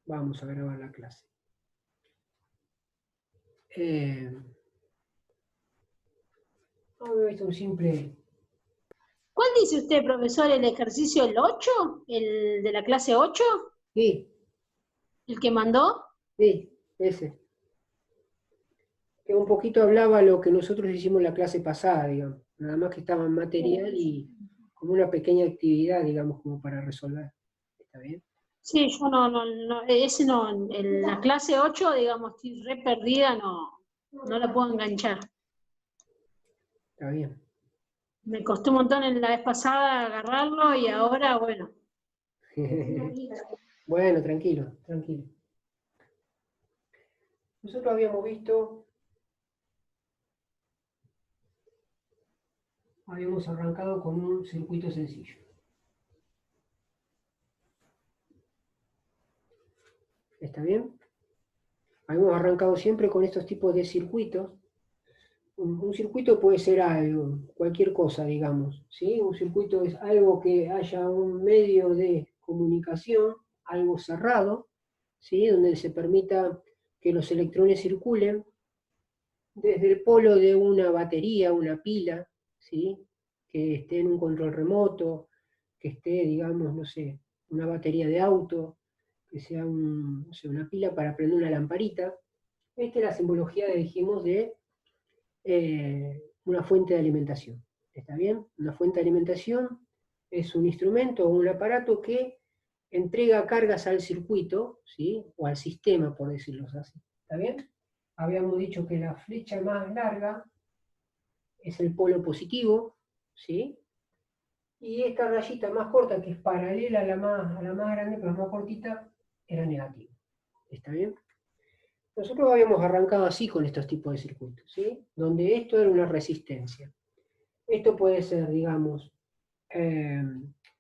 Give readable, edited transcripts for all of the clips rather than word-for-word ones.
Vamos a grabar la clase. Esto es un simple... ¿Cuál dice usted, profesor, el ejercicio el 8? ¿El de la clase 8? Sí, ¿El que mandó? sí, ese. Que un poquito hablaba lo que nosotros hicimos en la clase pasada, digamos. Nada más que estaba en material y como una pequeña actividad, digamos, como para resolver. ¿Está bien? Sí, yo no, ese no, en la clase 8, digamos, estoy re perdida, no la puedo enganchar. Está bien. Me costó un montón en la vez pasada agarrarlo y ahora, bueno. Bueno, tranquilo, tranquilo. Nosotros habíamos arrancado con un circuito sencillo. ¿Está bien? Habíamos arrancado siempre con estos tipos de circuitos. Un circuito puede ser algo, cualquier cosa, digamos, ¿sí? Un circuito es algo que haya un medio de comunicación, algo cerrado, ¿sí? Donde se permita que los electrones circulen desde el polo de una batería, una pila, ¿sí? Que esté en un control remoto, que esté, digamos, no sé, una batería de auto, que sea no sé, una pila para prender una lamparita. Esta es la simbología, dijimos, de una fuente de alimentación. ¿Está bien? Una fuente de alimentación es un instrumento o un aparato que entrega cargas al circuito, ¿sí? O al sistema, por decirlo así. ¿Está bien? Habíamos dicho que la flecha más larga es el polo positivo, ¿sí? Y esta rayita más corta, que es paralela a la más grande, pero más cortita, era negativa. ¿Está bien? Nosotros habíamos arrancado así con estos tipos de circuitos, ¿sí? Donde esto era una resistencia. Esto puede ser, digamos, eh,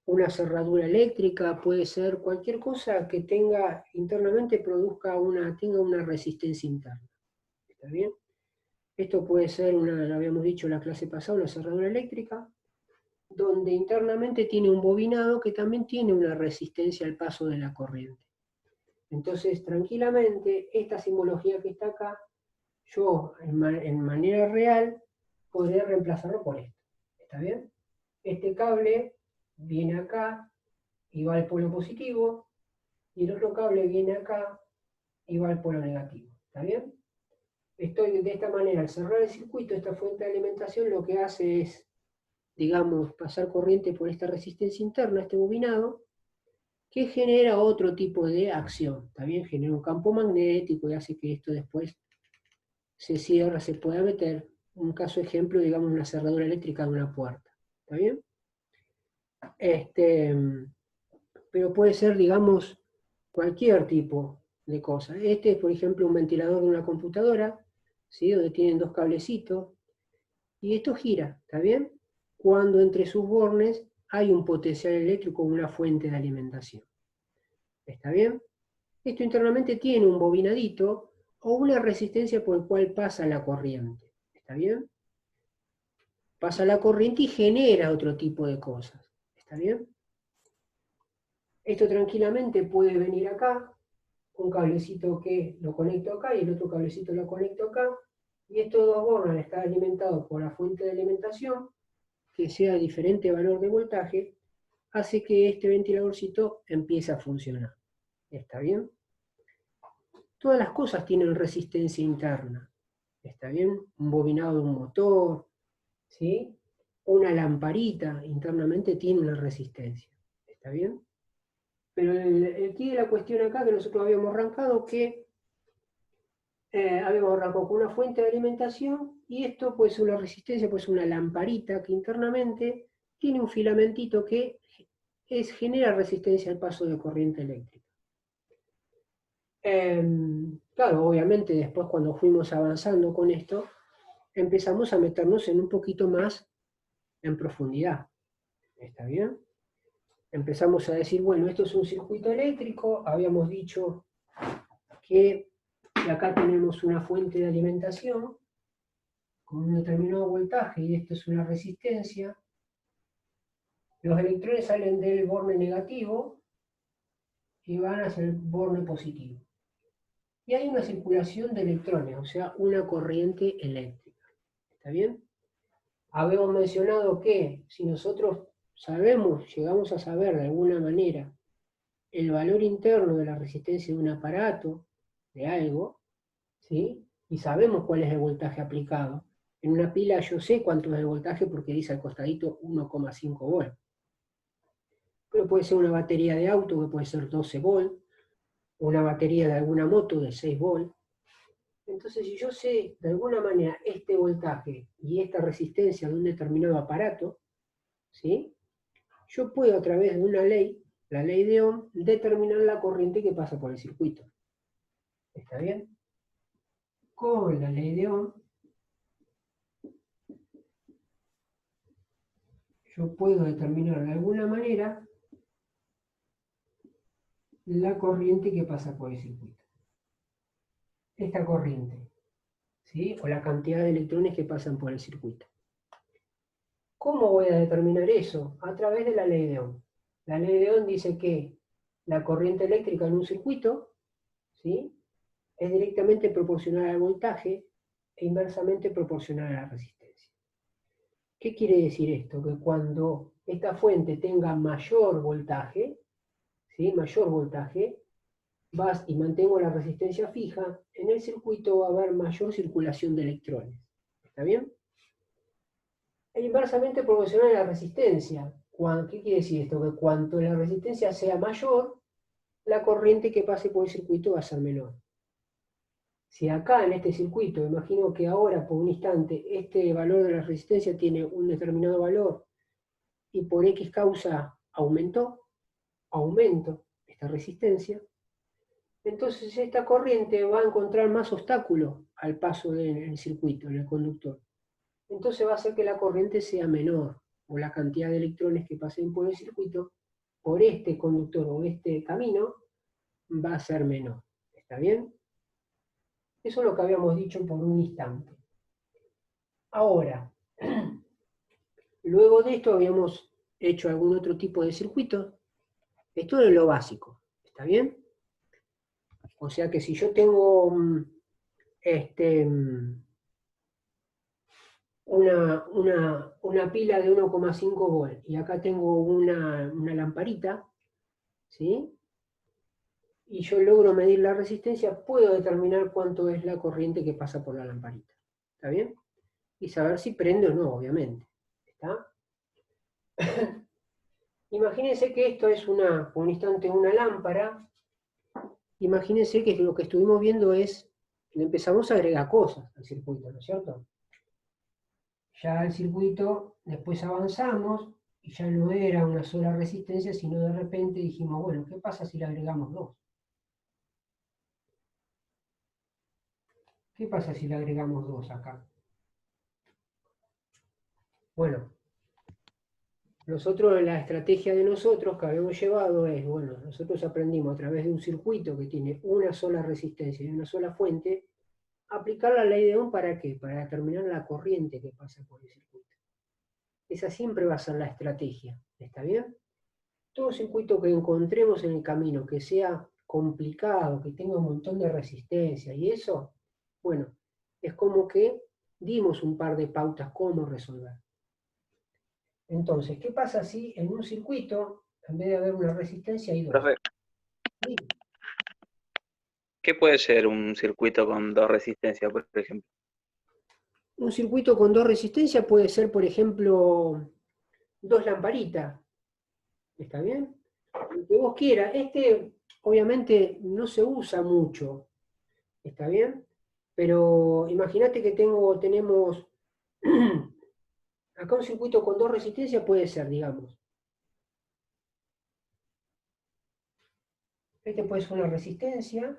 una cerradura eléctrica, puede ser cualquier cosa que tenga internamente tenga una resistencia interna. ¿Está bien? Esto puede ser lo habíamos dicho en la clase pasada, una cerradura eléctrica, donde internamente tiene un bobinado que también tiene una resistencia al paso de la corriente. Entonces, tranquilamente, esta simbología que está acá, yo en manera real podría reemplazarlo por esto. ¿Está bien? Este cable viene acá y va al polo positivo, y el otro cable viene acá y va al polo negativo. ¿Está bien? Estoy de esta manera, al cerrar el circuito, esta fuente de alimentación lo que hace es, digamos, pasar corriente por esta resistencia interna, este bobinado, que genera otro tipo de acción. También genera un campo magnético y hace que esto después se cierra, se pueda meter. Un caso ejemplo, digamos, una cerradura eléctrica de una puerta. ¿Está bien? Pero puede ser, digamos, cualquier tipo de cosa. Este es, por ejemplo, un ventilador de una computadora, ¿sí? Donde tienen dos cablecitos, y esto gira, ¿está bien? Cuando entre sus bornes hay un potencial eléctrico o una fuente de alimentación. ¿Está bien? Esto internamente tiene un bobinadito o una resistencia por el cual pasa la corriente. ¿Está bien? Pasa la corriente y genera otro tipo de cosas. ¿Está bien? Esto tranquilamente puede venir acá, un cablecito que lo conecto acá y el otro cablecito lo conecto acá, y estos dos bornes están alimentados por la fuente de alimentación, que sea diferente valor de voltaje, hace que este ventiladorcito empiece a funcionar. ¿Está bien? Todas las cosas tienen resistencia interna. ¿Está bien? Un bobinado de un motor, ¿sí? Una lamparita internamente tiene una resistencia. ¿Está bien? Pero el key de la cuestión acá que nosotros habíamos arrancado que habíamos arrancado con una fuente de alimentación y esto puede ser una resistencia, puede ser una lamparita que internamente tiene un filamentito que genera resistencia al paso de corriente eléctrica. Claro, obviamente después cuando fuimos avanzando con esto, empezamos a meternos en un poquito más en profundidad. ¿Está bien? Empezamos a decir, bueno, esto es un circuito eléctrico, habíamos dicho que acá tenemos una fuente de alimentación con un determinado voltaje y esto es una resistencia. Los electrones salen del borne negativo y van hacia el borde positivo. Y hay una circulación de electrones, o sea, una corriente eléctrica. ¿Está bien? Habíamos mencionado que si nosotros sabemos, llegamos a saber de alguna manera el valor interno de la resistencia de un aparato, de algo, ¿sí? Y sabemos cuál es el voltaje aplicado. En una pila yo sé cuánto es el voltaje porque dice al costadito 1,5 volt. Pero puede ser una batería de auto que puede ser 12 volt, una batería de alguna moto de 6 volt. Entonces, si yo sé de alguna manera este voltaje y esta resistencia de un determinado aparato, ¿sí? Yo puedo a través de una ley, la ley de Ohm, determinar la corriente que pasa por el circuito. ¿Está bien? Con la ley de Ohm, yo puedo determinar de alguna manera la corriente que pasa por el circuito. Esta corriente, ¿sí? O la cantidad de electrones que pasan por el circuito. ¿Cómo voy a determinar eso? A través de la ley de Ohm. La ley de Ohm dice que la corriente eléctrica en un circuito, ¿sí? Es directamente proporcional al voltaje e inversamente proporcional a la resistencia. ¿Qué quiere decir esto? Que cuando esta fuente tenga mayor voltaje, ¿sí? Mayor voltaje, y mantengo la resistencia fija, en el circuito va a haber mayor circulación de electrones. ¿Está bien? E inversamente proporcional a la resistencia. ¿Qué quiere decir esto? Que cuanto la resistencia sea mayor, la corriente que pase por el circuito va a ser menor. Si acá en este circuito, imagino que ahora por un instante este valor de la resistencia tiene un determinado valor y por X causa aumento esta resistencia, entonces esta corriente va a encontrar más obstáculos al paso del circuito, en el conductor. Entonces va a hacer que la corriente sea menor, o la cantidad de electrones que pasen por el circuito, por este conductor o este camino, va a ser menor. ¿Está bien? Eso es lo que habíamos dicho por un instante. Ahora, luego de esto habíamos hecho algún otro tipo de circuito. Esto es lo básico. ¿Está bien? O sea que si yo tengo una pila de 1,5 volt y acá tengo una lamparita, ¿sí? Y yo logro medir la resistencia, puedo determinar cuánto es la corriente que pasa por la lamparita. ¿Está bien? Y saber si prende o no, obviamente. ¿Está? Imagínense que esto es por un instante una lámpara. Imagínense que lo que estuvimos viendo es, le empezamos a agregar cosas al circuito, ¿no es cierto? Ya el circuito, después avanzamos, y ya no era una sola resistencia, sino de repente dijimos, bueno, ¿qué pasa si le agregamos dos? ¿Qué pasa si le agregamos dos acá? Bueno, la estrategia de nosotros que habíamos llevado es, bueno, nosotros aprendimos a través de un circuito que tiene una sola resistencia y una sola fuente, aplicar la ley de Ohm ¿para qué? Para determinar la corriente que pasa por el circuito. Esa siempre va a ser la estrategia, ¿está bien? Todo circuito que encontremos en el camino que sea complicado, que tenga un montón de resistencia y eso, bueno, es como que dimos un par de pautas cómo resolver. Entonces, ¿qué pasa si en un circuito, en vez de haber una resistencia, hay dos? Profe, Sí. ¿qué puede ser un circuito con dos resistencias, por ejemplo? Un circuito con dos resistencias puede ser, por ejemplo, dos lamparitas. ¿Está bien? Lo que vos quieras. Obviamente, no se usa mucho. ¿Está bien? Pero imagínate que tenemos acá un circuito con dos resistencias, puede ser, digamos. Este puede ser una resistencia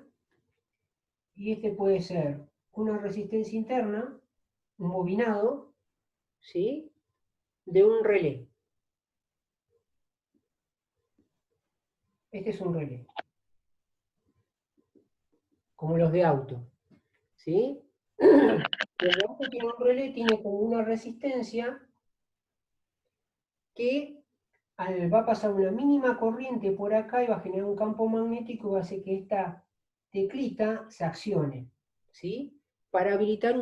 y este puede ser una resistencia interna, un bobinado, ¿sí? De un relé. Este es un relé, como los de auto, ¿sí? Los de auto tienen un relé, tiene como una resistencia que va a pasar una mínima corriente por acá y va a generar un campo magnético y va a hacer que esta teclita se accione, ¿sí? Para habilitar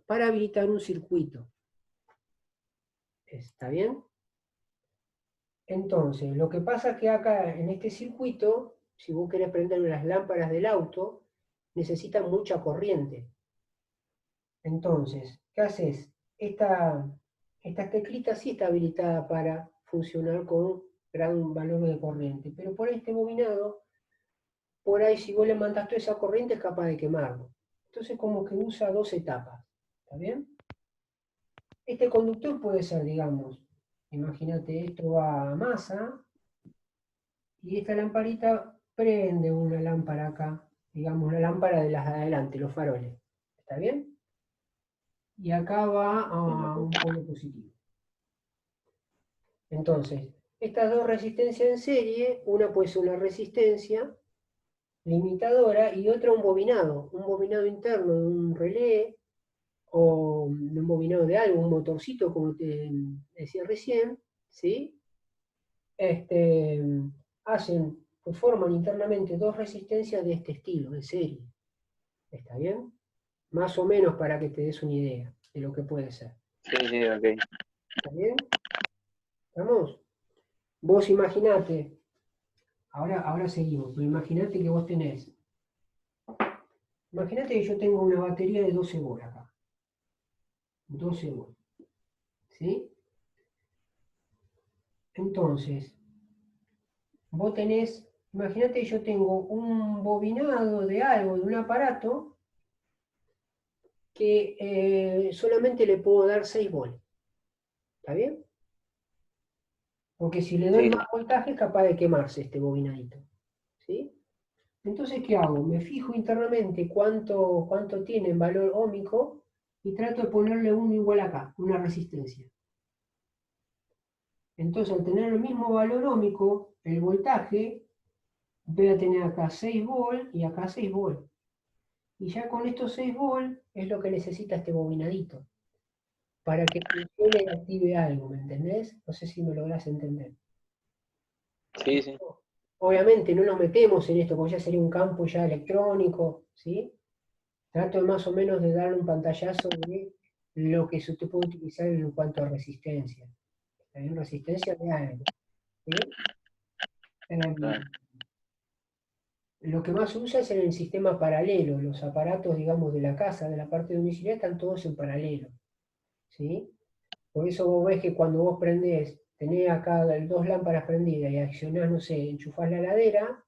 para habilitar un circuito. ¿Está bien? Entonces, lo que pasa es que acá en este circuito, si vos querés prender las lámparas del auto, necesitan mucha corriente. Entonces, ¿qué haces? Esta teclita sí está habilitada para funcionar con gran valor de corriente, pero por este bobinado, por ahí si vos le mandás toda esa corriente es capaz de quemarlo. Entonces como que usa dos etapas, ¿está bien? Este conductor puede ser, digamos, imagínate, esto va a masa, y esta lamparita prende una lámpara acá, digamos, una lámpara de las de adelante, los faroles, ¿está bien? Y acá va a un polo positivo. Entonces, estas dos resistencias en serie, una puede ser una resistencia limitadora y otra un bobinado interno de un relé o de un bobinado de algo, un motorcito, como te decía recién, ¿sí? Este, forman internamente dos resistencias de este estilo, de serie. ¿Está bien? Más o menos para que te des una idea de lo que puede ser. Sí, sí, ok. ¿Está bien? ¿Estamos? Vos imaginate, ahora seguimos, pero imaginate que vos tenés, imaginate que yo tengo una batería de 12 volt acá, 12 volt, ¿sí? Entonces, vos tenés, imaginate que yo tengo un bobinado de algo, de un aparato, que solamente le puedo dar 6 volts, ¿está bien? Porque si le doy Sí, más voltaje es capaz de quemarse este bobinadito, ¿sí? Entonces, ¿qué hago? Me fijo internamente cuánto tiene en valor óhmico y trato de ponerle uno igual acá, una resistencia. Entonces, al tener el mismo valor óhmico, el voltaje, voy a tener acá 6 volt y acá 6 volt. Y ya con estos 6 volt es lo que necesita este bobinadito, para que funcione y active algo, ¿me entendés? No sé si me lográs entender. sí, sí. Obviamente no nos metemos en esto, porque ya sería un campo ya electrónico, ¿sí? Trato de más o menos de darle un pantallazo de lo que se te puede utilizar en cuanto a resistencia. Hay una resistencia de algo, ¿sí? Claro. Lo que más se usa es en el sistema paralelo. Los aparatos, digamos, de la casa, de la parte domiciliaria, están todos en paralelo, ¿sí? Por eso vos ves que cuando vos prendés, tenés acá dos lámparas prendidas y accionás, no sé, enchufás la heladera,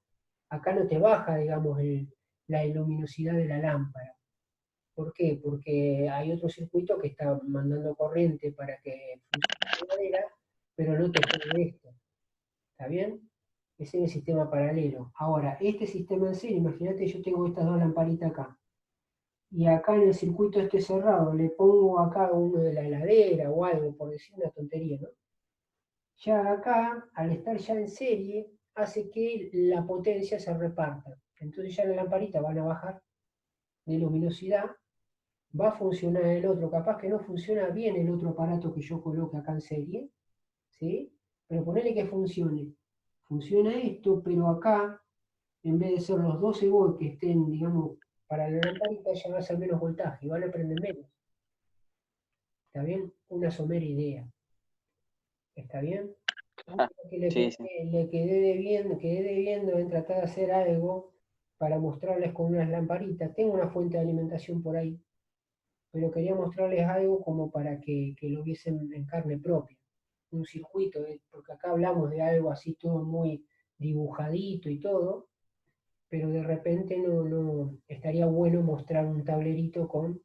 acá no te baja, digamos, la luminosidad de la lámpara. ¿Por qué? Porque hay otro circuito que está mandando corriente para que funcione la heladera, pero no te jode esto. ¿Está bien? Ese es el sistema paralelo. Ahora, este sistema en serie, imagínate, yo tengo estas dos lamparitas acá. Y acá en el circuito este cerrado le pongo acá uno de la heladera o algo, por decir una tontería, ¿no? Ya acá, al estar ya en serie, hace que la potencia se reparta. Entonces ya la lamparita van a bajar de luminosidad, va a funcionar el otro, capaz que no funciona bien el otro aparato que yo coloque acá en serie, ¿sí? Pero ponele que funcione. Funciona esto, pero acá, en vez de ser los 12 volts que estén, digamos, para la lamparita, ya va a ser menos voltaje, van a prender menos. ¿Está bien? Una somera idea. ¿Está bien? Ah, Que le sí, sí. quedé, le quedé debiendo en tratar de hacer algo para mostrarles con unas lamparitas. Tengo una fuente de alimentación por ahí, pero quería mostrarles algo como para que lo viesen en carne propia. Un circuito, porque acá hablamos de algo así todo muy dibujadito y todo, pero de repente no estaría bueno mostrar un tablerito con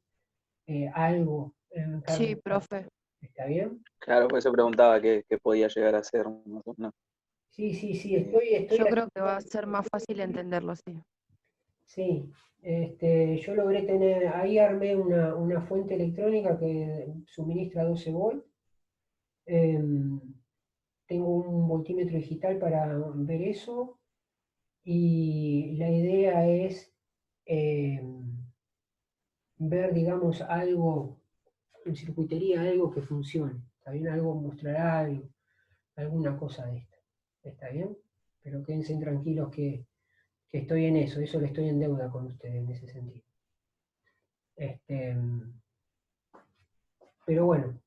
algo en carne Sí, propia. profe. ¿Está bien? Claro, por eso preguntaba qué podía llegar a ser, más o menos. Sí, sí, sí, Eh, estoy Yo aquí. creo que va a ser más fácil entenderlo así. Sí, yo logré tener, ahí armé una fuente electrónica que suministra 12 volt. em, Tengo un voltímetro digital para ver eso y la idea es ver, digamos, algo en circuitería, algo que funcione. También algo, mostrar algo, alguna cosa de esta. ¿Está bien? Pero quédense tranquilos que estoy en eso le estoy en deuda con ustedes en ese sentido. Pero bueno,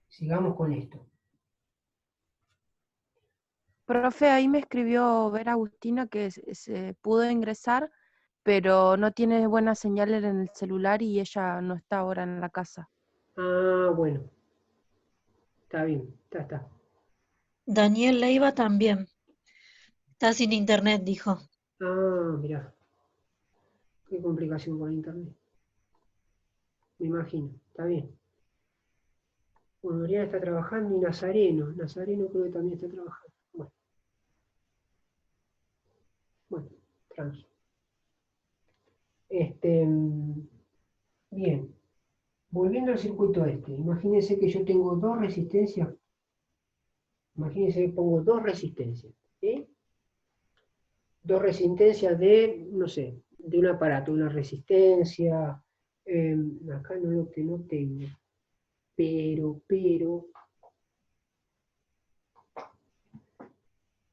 sigamos con esto. Profe, ahí me escribió Vera Agustina que se pudo ingresar, pero no tiene buena señal en el celular y ella no está ahora en la casa. Ah, bueno. Está bien, está. Daniel Leiva también. Está sin internet, dijo. Ah, mirá. Qué complicación con internet. Me imagino. Está bien. Bueno, Oriana está trabajando y Nazareno. Nazareno creo que también está trabajando. Bueno, tranqui. Bien. Volviendo al circuito este. Imagínense que yo tengo dos resistencias. Imagínense que pongo dos resistencias. ¿Sí? Dos resistencias de, no sé, de un aparato, una resistencia. Acá no lo que no tengo. Pero.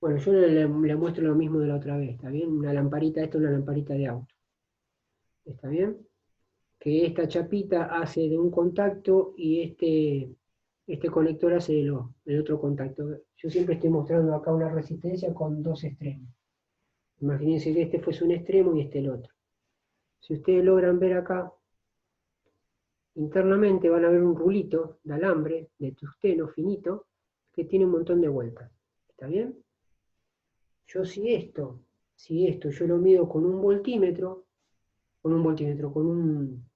Bueno, yo le muestro lo mismo de la otra vez, ¿está bien? Una lamparita, esta es una lamparita de auto. ¿Está bien? Que esta chapita hace de un contacto y este conector hace del otro contacto. Yo siempre estoy mostrando acá una resistencia con dos extremos. Imagínense que este fuese un extremo y este el otro. Si ustedes logran ver acá, internamente van a ver un rulito de alambre, de tungsteno finito, que tiene un montón de vueltas. ¿Está bien? Yo si esto yo lo mido con un voltímetro, con un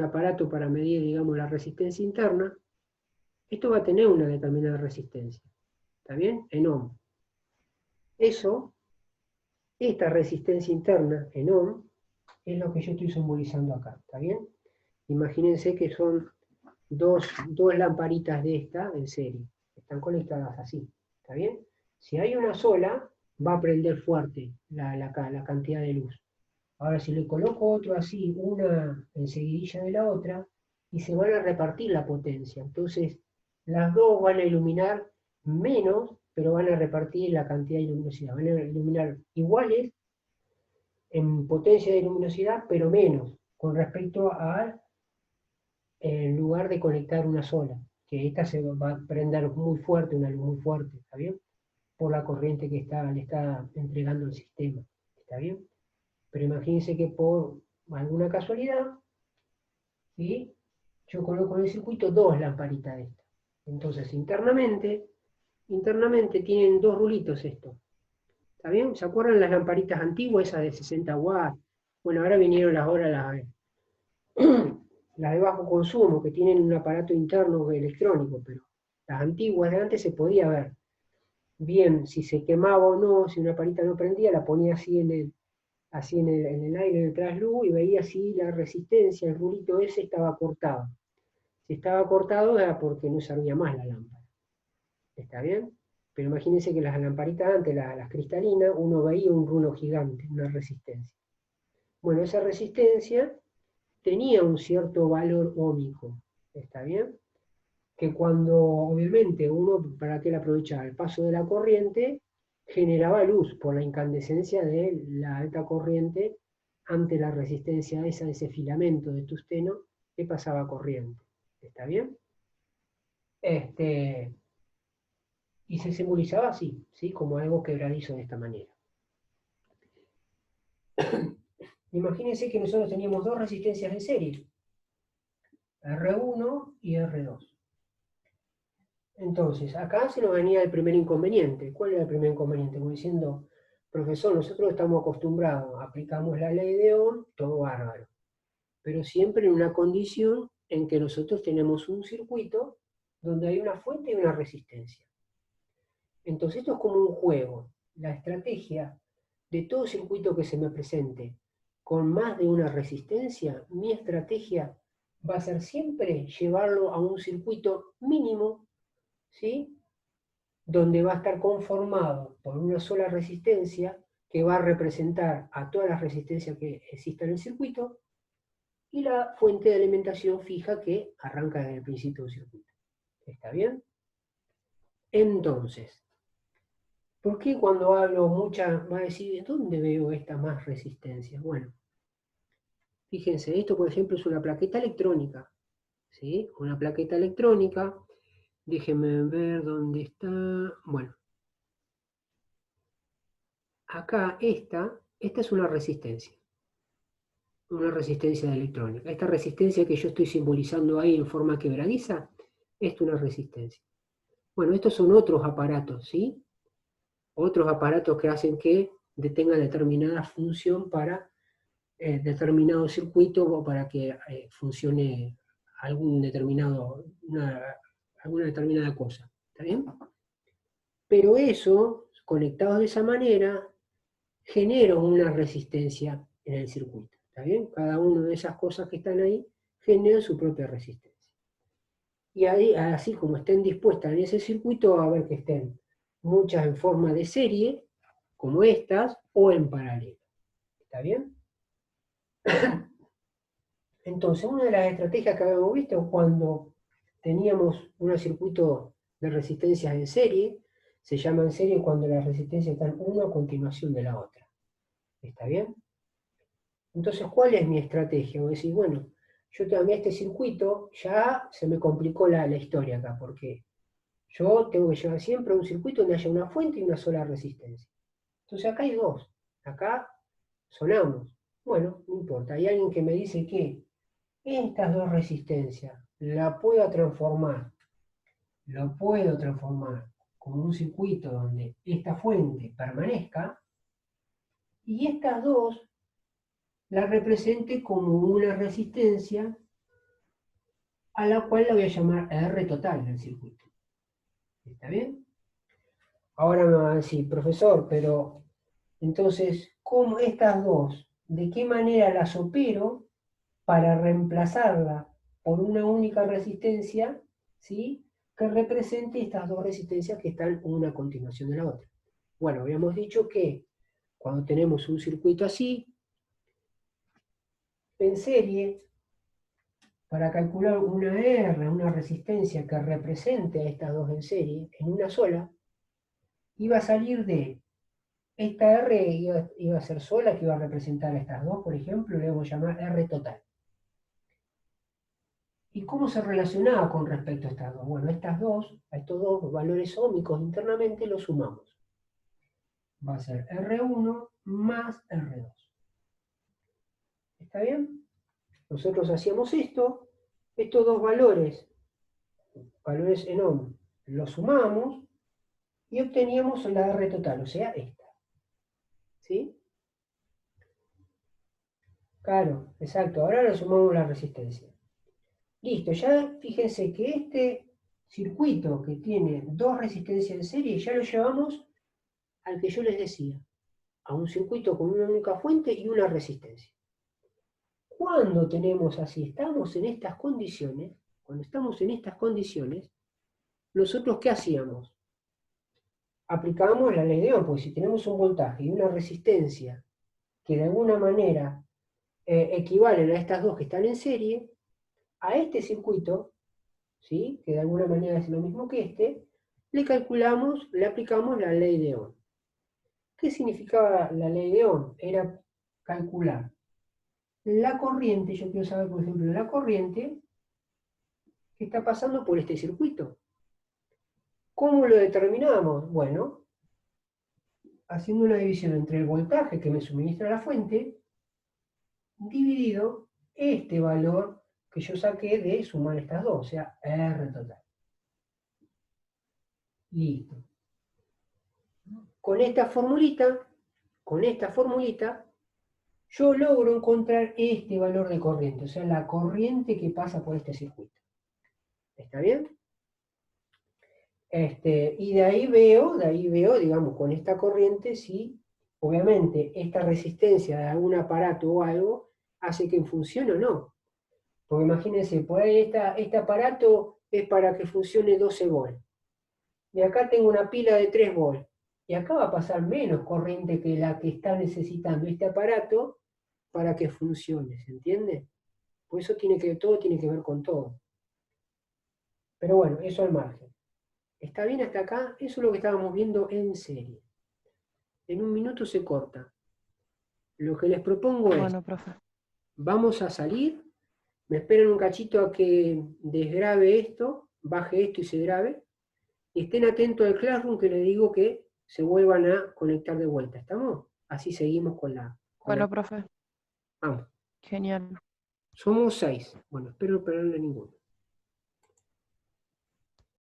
aparato para medir, digamos, la resistencia interna, esto va a tener una determinada resistencia. ¿Está bien? En ohm. Esta resistencia interna en ohm, es lo que yo estoy simbolizando acá. ¿Está bien? Imagínense que son dos lamparitas de esta en serie. Están conectadas así. ¿Está bien? Si hay una sola, va a prender fuerte la cantidad de luz. Ahora, si le coloco otro así, una enseguidilla de la otra, y se van a repartir la potencia. Entonces, las dos van a iluminar menos, pero van a repartir la cantidad de luminosidad. Van a iluminar iguales en potencia de luminosidad, pero menos, con respecto a en lugar de conectar una sola, que esta se va a prender muy fuerte, una luz muy fuerte, ¿está bien? Por la corriente que le está entregando el sistema, ¿está bien? Pero imagínense que por alguna casualidad, ¿sí? Yo coloco en el circuito dos lamparitas de estas. Entonces, internamente tienen dos rulitos esto. ¿Está bien? ¿Se acuerdan las lamparitas antiguas, esas de 60 watts? Bueno, ahora vinieron las de bajo consumo, que tienen un aparato interno electrónico, pero las antiguas de antes se podía ver bien si se quemaba o no, si una lamparita no prendía, la ponía así en el aire, en el trasluz, y veía si la resistencia, el rulito ese estaba cortado. Si estaba cortado era porque no servía más la lámpara. ¿Está bien? Pero imagínense que las lamparitas antes, las cristalinas, uno veía un rulo gigante, una resistencia. Bueno, esa resistencia tenía un cierto valor óhmico. ¿Está bien? Que cuando, obviamente, uno, ¿para qué la aprovechaba? El paso de la corriente generaba luz por la incandescencia de la alta corriente ante la resistencia esa de ese filamento de tungsteno que pasaba corriente. ¿Está bien? Y se simbolizaba así, ¿sí? Como algo quebradizo de esta manera. Imagínense que nosotros teníamos dos resistencias en serie, R1 y R2. Entonces, acá se nos venía el primer inconveniente. ¿Cuál era el primer inconveniente? Como diciendo, profesor, nosotros estamos acostumbrados, aplicamos la ley de Ohm, todo bárbaro. Pero siempre en una condición en que nosotros tenemos un circuito donde hay una fuente y una resistencia. Entonces esto es como un juego. La estrategia de todo circuito que se me presente con más de una resistencia, mi estrategia va a ser siempre llevarlo a un circuito mínimo, ¿sí? Donde va a estar conformado por una sola resistencia que va a representar a todas las resistencias que existan en el circuito, y la fuente de alimentación fija que arranca desde el principio del circuito. ¿Está bien? Entonces, ¿por qué cuando hablo mucha va a decir, ¿dónde veo esta más resistencia? Bueno, fíjense, esto por ejemplo es una plaqueta electrónica, ¿sí? Una plaqueta electrónica, déjenme ver dónde está, bueno, acá esta es una resistencia electrónica. Esta resistencia que yo estoy simbolizando ahí en forma quebradiza, es una resistencia. Bueno, estos son otros aparatos, ¿sí? Otros aparatos que hacen que detengan determinada función para determinado circuito o para que funcione alguna determinada cosa. ¿Está bien? Pero eso, conectados de esa manera, genera una resistencia en el circuito. ¿Está bien? Cada una de esas cosas que están ahí genera su propia resistencia. Y ahí, así como estén dispuestas en ese circuito, va a haber que estén muchas en forma de serie, como estas, o en paralelo. ¿Está bien? Entonces, una de las estrategias que habíamos visto cuando teníamos un circuito de resistencias en serie, se llama en serie cuando las resistencias están una a continuación de la otra. ¿Está bien? Entonces, ¿cuál es mi estrategia? Voy a decir, bueno, yo también este circuito ya se me complicó la historia acá, porque yo tengo que llevar siempre un circuito donde haya una fuente y una sola resistencia. Entonces acá hay dos, acá sonamos. Bueno, no importa, hay alguien que me dice que estas dos resistencias lo puedo transformar como un circuito donde esta fuente permanezca y estas dos la represente como una resistencia a la cual la voy a llamar R total del circuito. ¿Está bien? Ahora me va a decir, profesor, pero entonces, ¿cómo estas dos? ¿De qué manera las opero para reemplazarla por una única resistencia, ¿sí? Que represente estas dos resistencias que están una a continuación de la otra? Bueno, habíamos dicho que cuando tenemos un circuito así, en serie, para calcular una R, una resistencia que represente a estas dos en serie, en una sola, iba a salir de esta R, iba a ser sola, que iba a representar a estas dos, por ejemplo, le vamos a llamar R total. ¿Y cómo se relacionaba con respecto a estas dos? Bueno, estos dos valores óhmicos internamente los sumamos. Va a ser R1 más R2. ¿Está bien? Nosotros hacíamos esto, estos dos valores en ohm, los sumamos y obteníamos la R total, o sea, esta. ¿Sí? Claro, exacto. Ahora le sumamos la resistencia. Listo, ya fíjense que este circuito que tiene dos resistencias en serie, ya lo llevamos al que yo les decía, a un circuito con una única fuente y una resistencia. Cuando tenemos así, estamos en estas condiciones, nosotros ¿qué hacíamos? Aplicábamos la ley de Ohm, porque si tenemos un voltaje y una resistencia que de alguna manera equivalen a estas dos que están en serie, a este circuito, ¿sí? Que de alguna manera es lo mismo que este, le aplicamos la ley de Ohm. ¿Qué significaba la ley de Ohm? Era calcular la corriente, yo quiero saber, por ejemplo, la corriente que está pasando por este circuito. ¿Cómo lo determinamos? Bueno, haciendo una división entre el voltaje que me suministra la fuente, dividido este valor que yo saqué de sumar estas dos, o sea, R total. Listo. Con esta formulita, yo logro encontrar este valor de corriente, o sea, la corriente que pasa por este circuito. ¿Está bien? Y de ahí veo, digamos, con esta corriente, si obviamente esta resistencia de algún aparato o algo hace que funcione o no. Porque imagínense, por ahí este aparato es para que funcione 12 volts. Y acá tengo una pila de 3 volts. Y acá va a pasar menos corriente que la que está necesitando este aparato para que funcione, ¿se entiende? Por eso todo tiene que ver con todo. Pero bueno, eso al margen. ¿Está bien hasta acá? Eso es lo que estábamos viendo en serie. En un minuto se corta. Lo que les propongo es, Bueno, profe. vamos a salir, me esperan un cachito a que desgrabe esto, baje esto y se grabe, y estén atentos al Classroom que les digo que se vuelvan a conectar de vuelta. ¿Estamos? Así seguimos con la... Bueno, profe. Vamos. Genial. Somos 6. Bueno, espero no perderle ninguno.